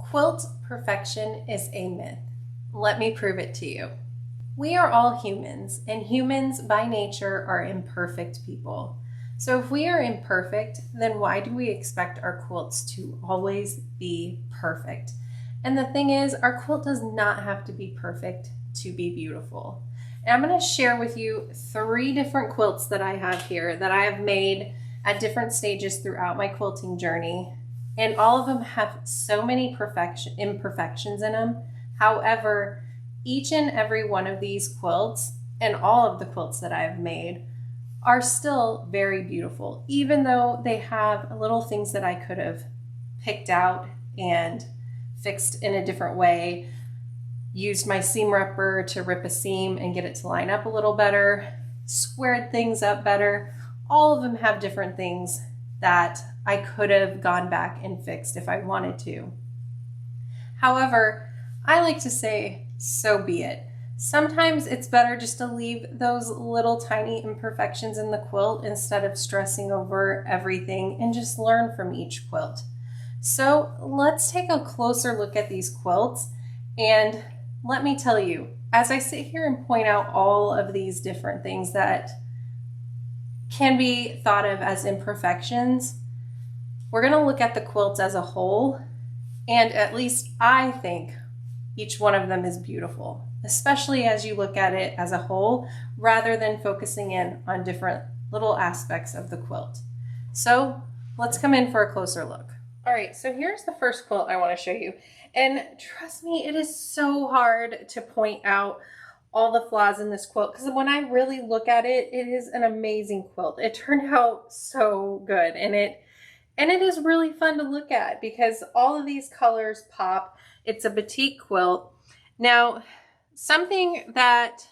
Quilt perfection is a myth. Let me prove it to you. We are all humans, and humans by nature are imperfect people. So if we are imperfect, then why do we expect our quilts to always be perfect? And the thing is, our quilt does not have to be perfect to be beautiful. And I'm going to share with you 3 different quilts that I have here that I have made at different stages throughout my quilting journey. And all of them have so many imperfections in them. However, each and every one of these quilts and all of the quilts that I've made are still very beautiful, even though they have little things that I could have picked out and fixed in a different way, used my seam ripper to rip a seam and get it to line up a little better, squared things up better. All of them have different things that I could have gone back and fixed if I wanted to. However, I like to say, so be it. Sometimes it's better just to leave those little tiny imperfections in the quilt instead of stressing over everything and just learn from each quilt. So let's take a closer look at these quilts, and let me tell you, as I sit here and point out all of these different things that can be thought of as imperfections, we're going to look at the quilts as a whole, and at least I think each one of them is beautiful, especially as you look at it as a whole rather than focusing in on different little aspects of the quilt. So let's come in for a closer look. All right, so here's the first quilt I want to show you. And trust me, it is so hard to point out all the flaws in this quilt because when I really look at it, it is an amazing quilt. It turned out so good, and it is really fun to look at because all of these colors pop. It's a batik quilt. Now, something that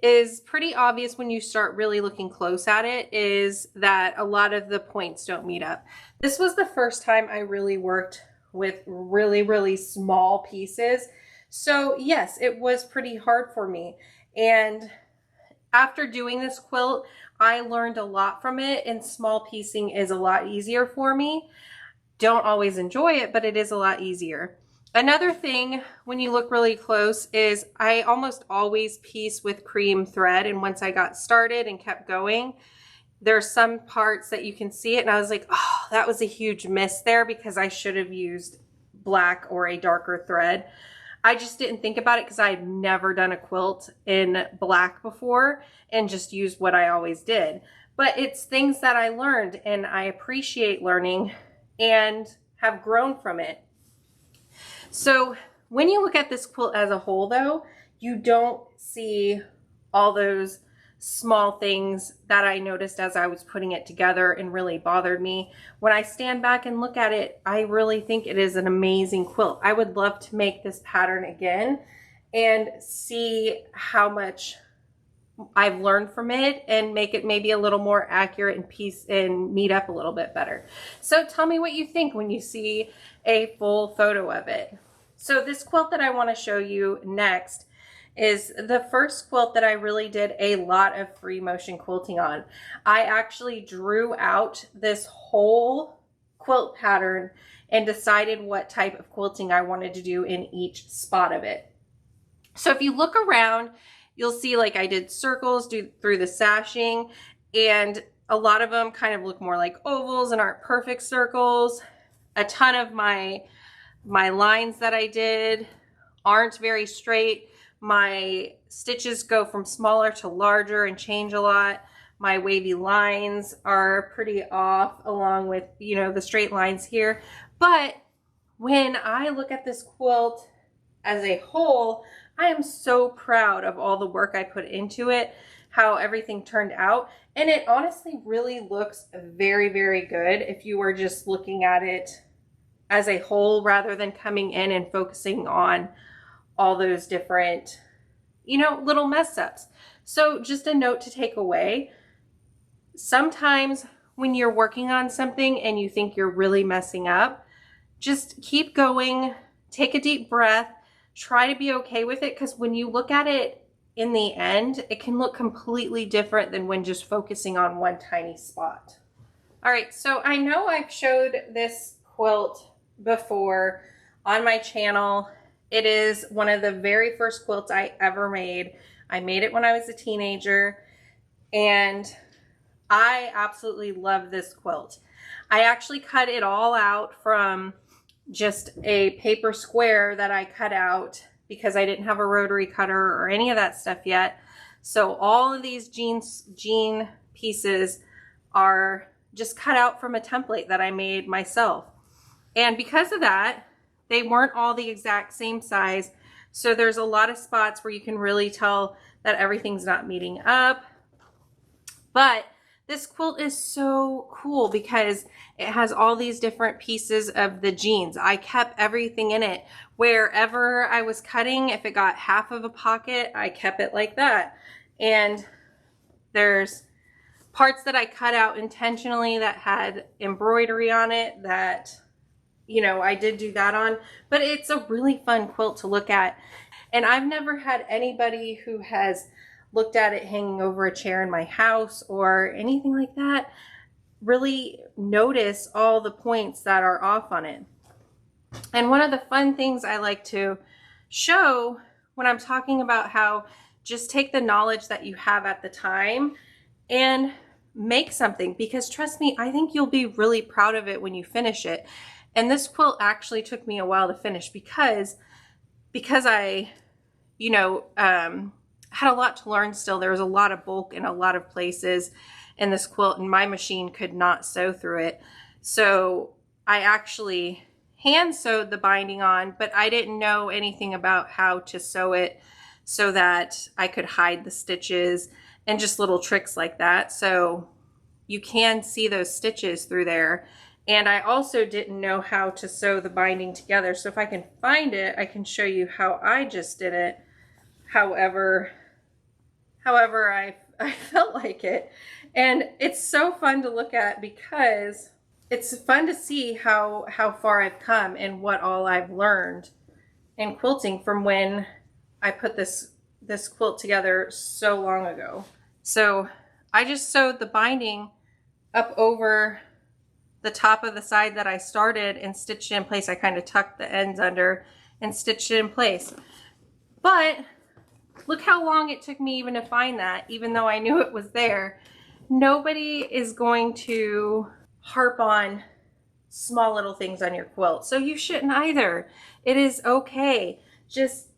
is pretty obvious when you start really looking close at it is that a lot of the points don't meet up. This was the first time I really worked with really small pieces. So yes, it was pretty hard for me. And after doing this quilt, I learned a lot from it, and small piecing is a lot easier for me. Don't always enjoy it, but it is a lot easier. Another thing when you look really close is I almost always piece with cream thread, and once I got started and kept going, there's some parts that you can see it and I was like, oh, that was a huge miss there because I should have used black or a darker thread. I just didn't think about it because I had never done a quilt in black before and just used what I always did. But it's things that I learned, and I appreciate learning and have grown from it. So when you look at this quilt as a whole though, you don't see all those small things that I noticed as I was putting it together and really bothered me. When I stand back and look at it, I really think it is an amazing quilt. I would love to make this pattern again and see how much I've learned from it and make it maybe a little more accurate and meet up a little bit better. So tell me what you think when you see a full photo of it. So this quilt that I want to show you next is the first quilt that I really did a lot of free motion quilting on. I actually drew out this whole quilt pattern and decided what type of quilting I wanted to do in each spot of it. So if you look around, you'll see like I did circles through the sashing, and a lot of them kind of look more like ovals and aren't perfect circles. A ton of my lines that I did aren't very straight. My stitches go from smaller to larger and change a lot. My wavy lines are pretty off along with, you know, the straight lines here. But when I look at this quilt as a whole, I am so proud of all the work I put into it, how everything turned out. And it honestly really looks very good if you were just looking at it as a whole rather than coming in and focusing on all those different, you know, little mess ups. So just a note to take away. Sometimes when you're working on something and you think you're really messing up, just keep going, take a deep breath, try to be okay with it, because when you look at it in the end, it can look completely different than when just focusing on one tiny spot. All right, so I know I've showed this quilt before on my channel. It is one of the very first quilts I ever made. I made it when I was a teenager, and I absolutely love this quilt. I actually cut it all out from just a paper square that I cut out because I didn't have a rotary cutter or any of that stuff yet. So all of these jean pieces are just cut out from a template that I made myself. And because of that, they weren't all the exact same size. So there's a lot of spots where you can really tell that everything's not meeting up. But this quilt is so cool because it has all these different pieces of the jeans. I kept everything in it. Wherever I was cutting, if it got half of a pocket, I kept it like that. And there's parts that I cut out intentionally that had embroidery on it that, you know, I did do that on. But it's a really fun quilt to look at. And I've never had anybody who has looked at it hanging over a chair in my house or anything like that really notice all the points that are off on it. And one of the fun things I like to show when I'm talking about how just take the knowledge that you have at the time and make something, because trust me, I think you'll be really proud of it when you finish it. And this quilt actually took me a while to finish because I, you know, had a lot to learn still. There was a lot of bulk in a lot of places in this quilt, and my machine could not sew through it. So I actually hand sewed the binding on, but I didn't know anything about how to sew it so that I could hide the stitches and just little tricks like that. So you can see those stitches through there. And I also didn't know how to sew the binding together. So if I can find it, I can show you how I just did it. However I felt like it. And it's so fun to look at because it's fun to see how far I've come and what all I've learned in quilting from when I put this quilt together so long ago. So I just sewed the binding up over the top of the side that I started and stitched it in place. I kind of tucked the ends under and stitched it in place. But look how long it took me even to find that, even though I knew it was there. Nobody is going to harp on small little things on your quilt, so you shouldn't either. It is okay. Just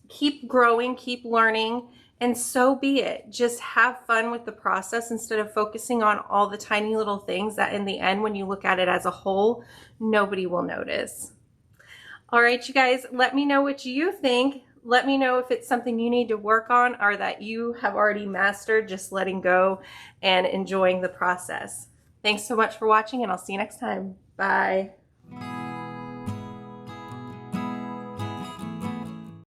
keep growing, keep learning, and so be it. Just have fun with the process instead of focusing on all the tiny little things that in the end, when you look at it as a whole, nobody will notice. All right, you guys, let me know what you think. Let me know if it's something you need to work on or that you have already mastered just letting go and enjoying the process. Thanks so much for watching, and I'll see you next time. Bye.